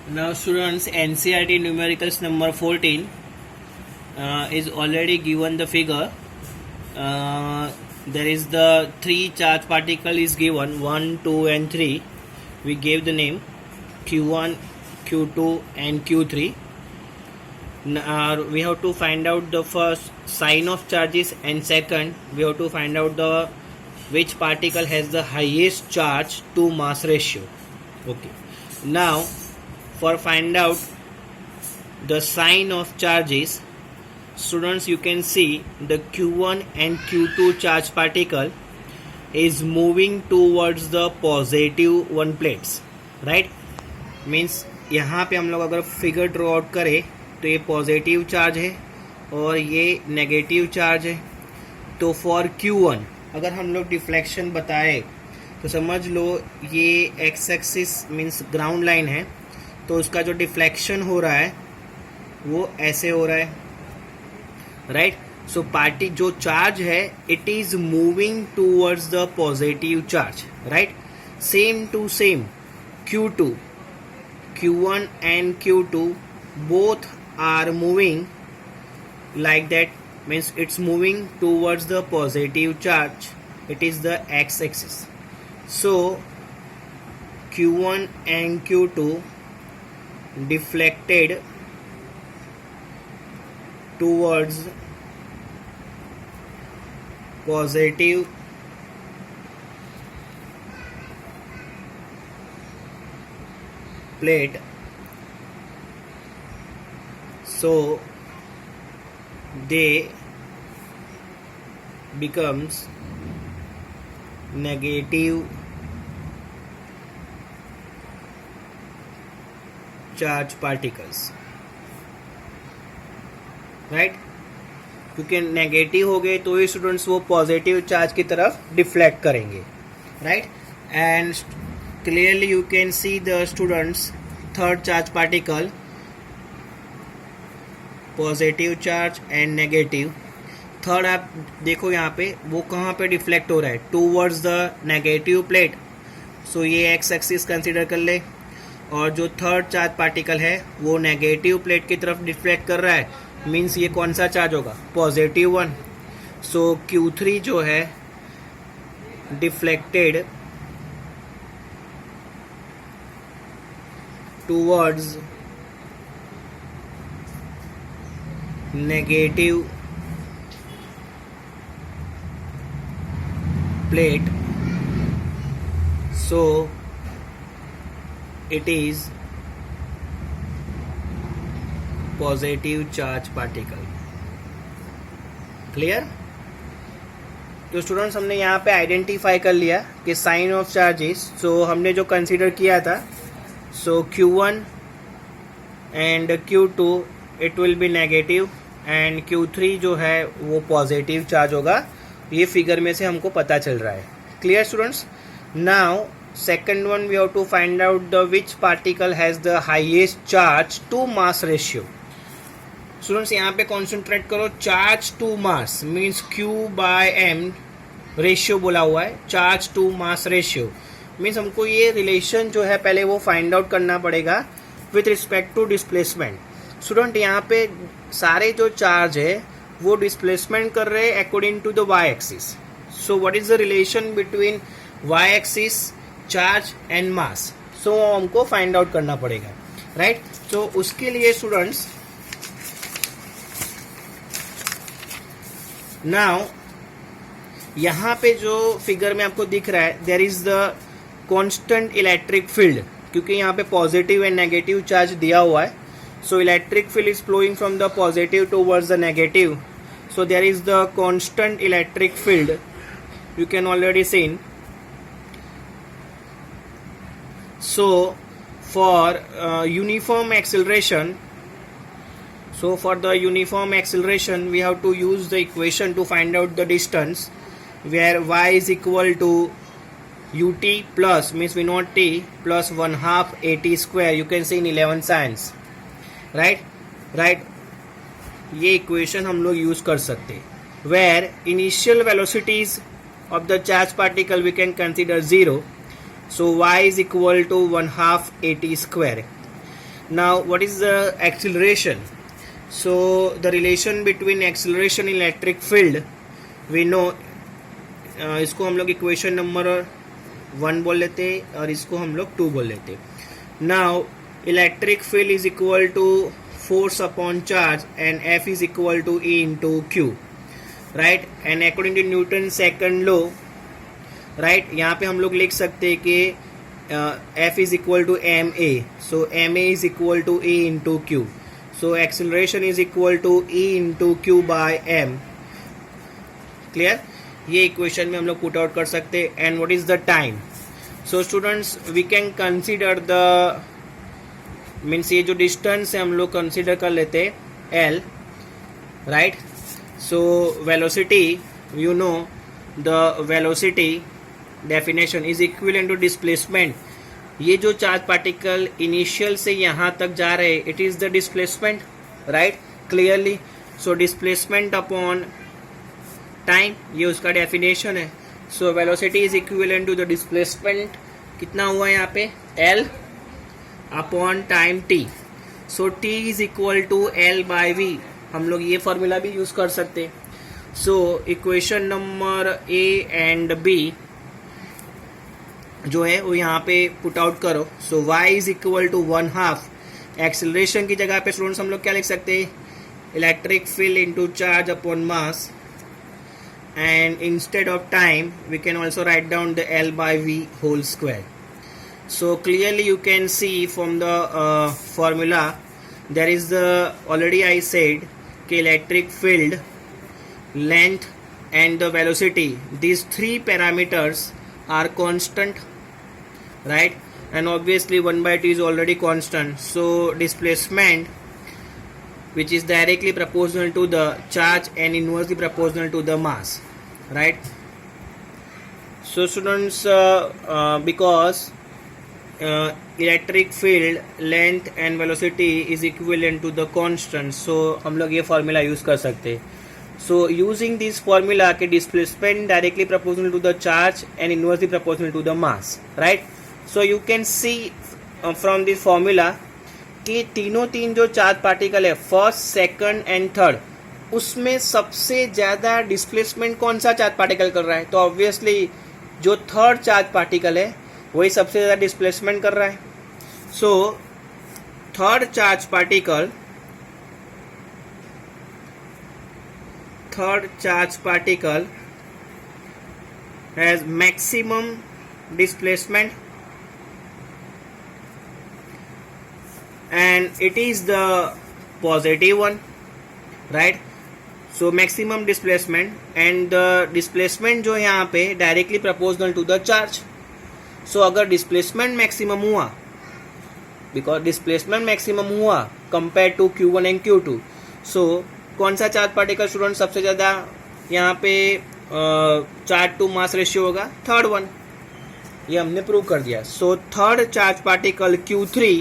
Now students, NCERT numericals number 14 is already given the figure. There is the three charge particle is given 1, 2 and 3. We gave the name Q1, Q2 and Q3. Now we have to find out the first sign of charges, and second we have to find out the which particle has the highest charge to mass ratio. Okay, now for find out the sign of charges, students, you can see the Q1 and Q2 charge particle is moving towards the positive one plates, right? Means यहाँ पे हम लोग अगर figure draw out करें तो ये positive charge है और ये नेगेटिव चार्ज है. तो फॉर Q1 अगर हम लोग डिफ्लेक्शन बताए तो समझ लो ये x axis means ground line है, तो उसका जो डिफ्लेक्शन हो रहा है वो ऐसे हो रहा है, राइट. सो पार्टी जो चार्ज है it is moving towards the positive charge, right. Same to same Q2, Q1 and Q2 both are moving like that, means it's moving towards the positive charge. It is the x-axis. So Q1 and Q2 deflected towards positive plate, so they becomes negative charge particles, right. क्योंकि negative हो गए तो ये students वो positive charge की तरफ deflect करेंगे, right. And clearly you can see the students third charge particle, positive charge and negative. Third आप देखो यहाँ पे वो कहाँ पे डिफ्लेक्ट हो रहा है, टूवर्ड्स द नेगेटिव प्लेट. सो ये एक्स एक्सिस कंसिडर कर ले, और जो थर्ड चार्ज पार्टिकल है वो नेगेटिव प्लेट की तरफ डिफ्लेक्ट कर रहा है, मीन्स ये कौन सा चार्ज होगा, पॉजिटिव वन. सो Q3 जो है deflected towards negative plate, so it is positive charge particle. Clear. तो स्टूडेंट्स हमने यहाँ पे आइडेंटिफाई कर लिया कि साइन ऑफ चार्जेस. सो हमने जो कंसीडर किया था, so Q1 and Q2 it will be negative and Q3 जो है वो पॉजिटिव चार्ज होगा. ये फिगर में से हमको पता चल रहा है. Clear students. Now second one we have to find out the which particle has the highest charge to mass ratio. Students यहाँ पे कॉन्सेंट्रेट करो, charge to mass means Q/M ratio बोला हुआ है, charge to mass ratio means हमको ये relation जो है पहले वो फाइंड आउट करना पड़ेगा with respect to displacement. Student यहाँ पे सारे जो चार्ज है वो डिस्प्लेसमेंट कर रहे हैं according to the Y axis. So what is the relation between Y axis, charge and mass. So हमको फाइंड आउट करना पड़ेगा, राइट. सो उसके लिए स्टूडेंट्स नाउ यहाँ पे जो फिगर में आपको दिख रहा है there is the constant electric field, क्योंकि यहाँ पे पॉजिटिव एंड नेगेटिव चार्ज दिया हुआ है. So electric field is flowing from the positive towards the negative. So there is the constant electric field, you can already seen. So for uniform acceleration, so for the uniform acceleration we have to use the equation to find out the distance, where y is equal to ut plus means v naught t plus 1/2 at square. You can see in 11th science, right. ये equation हम लोग use कर सकते, where initial velocities of the charge particle we can consider 0. So y is equal to 1/2 at square. Now what is the acceleration? So the relation between acceleration in electric field we know, इसको हम लोग equation number 1 बोल लेते और इसको हम लोग 2 बोल लेते. Now electric field is equal to force upon charge and F is equal to E into Q, right? And according to Newton second law, right, यहाँ पे हम लोग लिख सकते हैं कि F is equal to ma, so ma is equal to E into Q, so acceleration is equal to E into Q by m. Clear? ये equation में हम लोग पुट आउट कर सकते हैं. And what is the time? So students we can consider the means ये जो distance है हम लोग कंसीडर कर लेते हैं L, right. So velocity, you know the velocity definition is equivalent to displacement. ये जो चार्ज पार्टिकल इनिशियल से यहाँ तक जा रहे हैं, it is the displacement, right, clearly. So displacement upon time, ये उसका डेफिनेशन है. So velocity is equivalent to the displacement. कितना हुआ यहाँ पे? L upon time t. So t is equal to L by v. हम लोग ये फॉर्मूला भी यूज कर सकते. So equation number A and B जो है वो यहाँ पे पुट आउट करो. So y is equal to 1/2. Acceleration की जगह पे स्टूडेंट्स हम लोग क्या लिख सकते हैं? Electric field into charge upon mass. And instead of time we can also write down the L by V whole square. So clearly you can see from the formula there is the, already I said कि electric field, length and the velocity, these three parameters are constant, right? And obviously 1/t is already constant. So displacement which is directly proportional to the charge and inversely proportional to the mass, right? So students, because electric field, length and velocity is equivalent to the constant, so हम लोग ये formula use कर सकते. So using this formula के displacement directly proportional to the charge and inversely proportional to the mass, right? So you can see from this formula कि तीन जो charge particle है, फर्स्ट, सेकंड एंड थर्ड, उसमें सबसे ज्यादा डिस्प्लेसमेंट कौन सा चार्ज पार्टिकल कर रहा है? तो ऑब्वियसली जो थर्ड चार्ज पार्टिकल है वही सबसे ज्यादा डिस्प्लेसमेंट कर रहा है. So third charge particle has maximum displacement and it is the positive one, right? So maximum displacement and the displacement जो यहाँ पे directly proportional to the charge. So अगर displacement maximum हुआ, because displacement maximum हुआ compared to Q1 and Q2, so कौन सा charge particle student सबसे ज़्यादा यहाँ पे चार्ज टू मास रेशियो होगा? Third one. ये हमने प्रूव कर दिया. So third charge particle Q3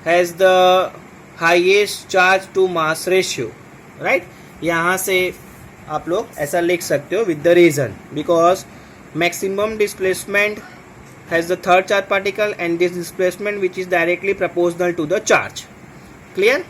has the highest charge to mass ratio, right? यहाँ से आप लोग ऐसा लिख सकते हो with the reason, because maximum displacement has the third charge particle and this displacement which is directly proportional to the charge. Clear?